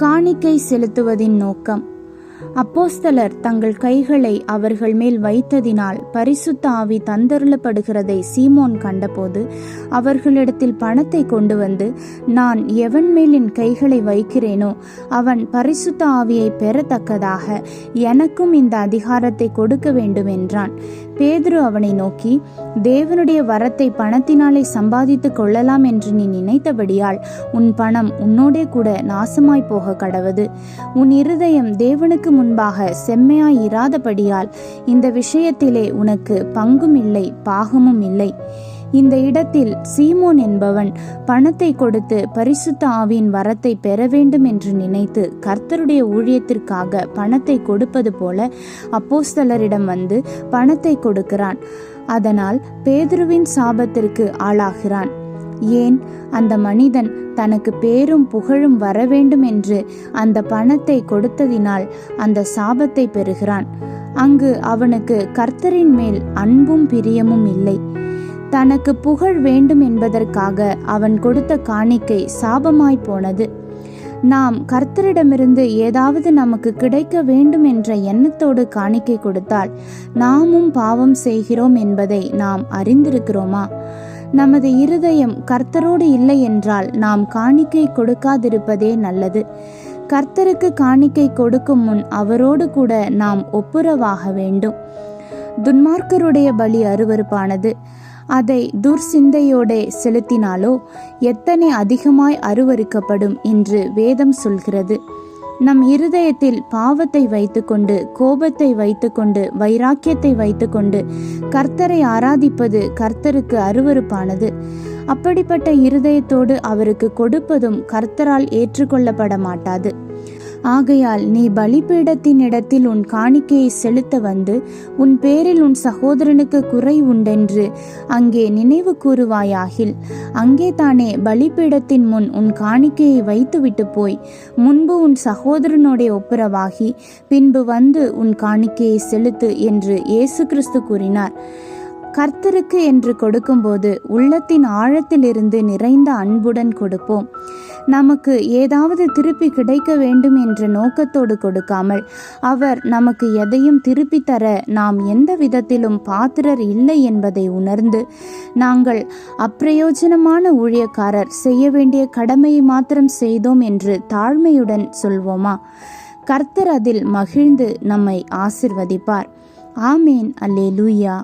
காணிக்கை செலுத்துவதின் நோக்கம். அப்போஸ்தலர் தங்கள் கைகளை அவர்கள் மேல் வைத்ததினால் பரிசுத்த ஆவி தந்தருளப்படுகிறதை சீமோன் கண்டபோது அவர்களிடத்தில் பணத்தை கொண்டு வந்து, நான் எவன் மேல் என் கைகளை வைக்கிறேனோ அவன் பரிசுத்த ஆவியை பெறத்தக்கதாக எனக்கும் இந்த அதிகாரத்தை கொடுக்க வேண்டும் என்றான். பேதுரு அவனை நோக்கி, தேவனுடைய வரத்தை பணத்தினாலே சம்பாதித்து கொள்ளலாம் என்று நீ நினைத்தபடியால் உன் பணம் உன்னோடே கூட நாசமாய் போக கடவது. உன் இருதயம் தேவனுக்கு முன்பாக செம்மையாய் இராதபடியால் இந்த விஷயத்திலே உனக்கு பங்கும் இல்லை பாகமும் இல்லை. இந்த இடத்தில் சீமோன் என்பவன் பணத்தை கொடுத்து பரிசுத்த ஆவியின் வரத்தை பெற வேண்டும் என்று நினைத்து கர்த்தருடைய ஊழியத்திற்காக பணத்தை கொடுப்பது போல அப்போஸ்தலரிடம் வந்து பணத்தை கொடுக்கிறான். அதனால் பேதுருவின் சாபத்திற்கு ஆளாகிறான். ஏன்? அந்த மனிதன் தனக்கு பேரும் புகழும் வர வேண்டும் என்று அந்த பணத்தை கொடுத்ததினால் அந்த சாபத்தை பெறுகிறான். அங்கு அவனுக்கு கர்த்தரின் மேல் அன்பும் பிரியமும் இல்லை. தனக்கு புகழ் வேண்டும் என்பதற்காக அவன் கொடுத்த காணிக்கை சாபமாய் போனது. நாம் கர்த்தரிடமிருந்து ஏதாவது நமக்கு கிடைக்க வேண்டும் என்ற எண்ணத்தோடு காணிக்கை கொடுத்தால் நாமும் பாவம் செய்கிறோம் என்பதை நாம் அறிந்திருக்கிறோமா? நமது இருதயம் கர்த்தரோடு இல்லை என்றால் நாம் காணிக்கை கொடுக்காதிருப்பதே நல்லது. கர்த்தருக்கு காணிக்கை கொடுக்கும் முன் அவரோடு கூட நாம் ஒப்புரவாக வேண்டும். துன்மார்க்கருடைய பலி அருவருப்பானது. அதை துர்சிந்தையோடே செலுத்தினாலோ எத்தனை அதிகமாய் அருவருக்கப்படும் என்று வேதம் சொல்கிறது. நம் இருதயத்தில் பாவத்தை வைத்துக்கொண்டு, கோபத்தை வைத்துக்கொண்டு, வைராக்கியத்தை வைத்துக்கொண்டு கர்த்தரை ஆராதிப்பது கர்த்தருக்கு அருவருப்பானது. அப்படிப்பட்ட இருதயத்தோடு அவருக்கு கொடுப்பதும் கர்த்தரால் ஏற்றுக்கொள்ளப்பட மாட்டாது. ஆகையால் நீ பலிபீடத்தின் இடத்தில் உன் காணிக்கையை செலுத்த வந்து உன் பேரில் உன் சகோதரனுக்கு குறை உண்டென்று அங்கே நினைவு கூறுவாயாகில், அங்கே தானே பலிபீடத்தின் முன் உன் காணிக்கையை வைத்துவிட்டு போய் முன்பு உன் சகோதரனோட ஒப்புரவாகி பின்பு வந்து உன் காணிக்கையை செலுத்து என்று இயேசு கிறிஸ்து கூறினார். கர்த்தருக்கு என்று கொடுக்கும்போது உள்ளத்தின் ஆழத்திலிருந்து நிறைந்த அன்புடன் கொடுப்போம். நமக்கு ஏதாவது திருப்பி கிடைக்க வேண்டும் என்ற நோக்கத்தோடு கொடுக்காமல், அவர் நமக்கு எதையும் திருப்பி தர நாம் எந்த விதத்திலும் பாத்திரர் இல்லை என்பதை உணர்ந்து, நாங்கள் அப்பிரயோஜனமான ஊழியக்காரர், செய்ய வேண்டிய கடமையை மாத்திரம் செய்தோம் என்று தாழ்மையுடன் சொல்வோமா? கர்த்தர் அதில் மகிழ்ந்து நம்மை ஆசிர்வதிப்பார். ஆமேன். அல்லேலூயா.